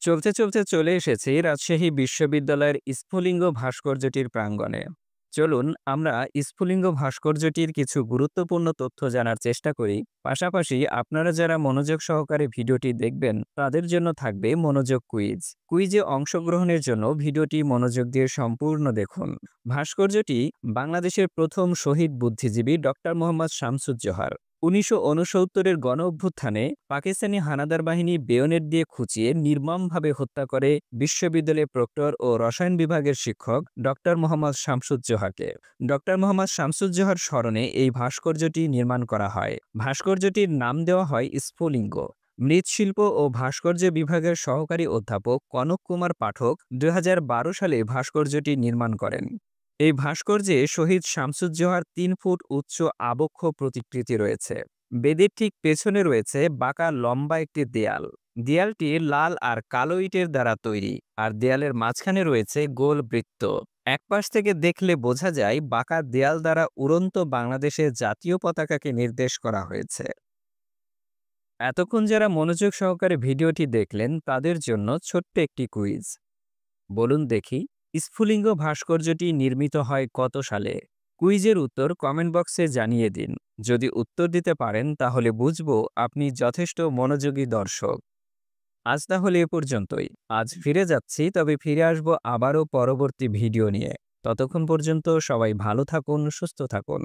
চলতে চলে এসেছি রাজশাহী বিশ্ববিদ্যালয়ের স্ফুলিঙ্গ ভাস্কর্যটির প্রাঙ্গণে। চলুন আমরা স্ফুলিঙ্গ ভাস্কর্যটির কিছু গুরুত্বপূর্ণ তথ্য জানার চেষ্টা করি। পাশাপাশি আপনারা যারা মনোযোগ সহকারে ভিডিওটি দেখবেন তাদের জন্য থাকবে মনোযোগ কুইজ। কুইজে অংশগ্রহণের জন্য ভিডিওটি মনোযোগ দিয়ে সম্পূর্ণ দেখুন। ভাস্কর্যটি বাংলাদেশের প্রথম শহীদ বুদ্ধিজীবী ডক্টর মোহাম্মদ শামসুজ্জোহার ১৯৬৯-এর গণঅভ্যুত্থানে পাকিস্তানি হানাদার বাহিনী বেয়নেট দিয়ে খুঁচিয়ে নির্মমভাবে হত্যা করে বিশ্ববিদ্যালয়ের প্রক্টর ও রসায়ন বিভাগের শিক্ষক ডক্টর মোহাম্মদ শামসুজ্জোহাকে। ডক্টর মোহাম্মদ শামসুজ্জোহার স্মরণে এই ভাস্কর্যটি নির্মাণ করা হয়। ভাস্কর্যটির নাম দেওয়া হয় স্ফুলিঙ্গ। মৃৎশিল্প ও ভাস্কর্য বিভাগের সহকারী অধ্যাপক কনক কুমার পাঠক ২০১২ সালে ভাস্কর্যটি নির্মাণ করেন। এই ভাস্কর্যে শহীদ শামসুজ্জোহার ৩ ফুট উচ্চ আবক্ষ প্রতিকৃতি রয়েছে। বেদির ঠিক পেছনে রয়েছে বাঁকা লম্বা একটি দেয়াল। দেয়ালটি লাল আর কালো ইটের দ্বারা তৈরি, আর দেয়ালের মাঝখানে রয়েছে গোল বৃত্ত। একপাশ থেকে দেখলে বোঝা যায় বাঁকা দেয়াল দ্বারা উড়ন্ত বাংলাদেশের জাতীয় পতাকাকে নির্দেশ করা হয়েছে। এতক্ষণ যারা মনোযোগ সহকারে ভিডিওটি দেখলেন তাদের জন্য ছোট্ট একটি কুইজ। বলুন দেখি, স্ফুলিঙ্গ ভাস্কর্যটি নির্মিত হয় কত সালে? কুইজের উত্তর কমেন্ট বক্সে জানিয়ে দিন। যদি উত্তর দিতে পারেন তাহলে বুঝবো আপনি যথেষ্ট মনোযোগী দর্শক। আজ তাহলে এ পর্যন্তই। আজ ফিরে যাচ্ছি, তবে ফিরে আসবো আবারও পরবর্তী ভিডিও নিয়ে। ততক্ষণ পর্যন্ত সবাই ভালো থাকুন, সুস্থ থাকুন।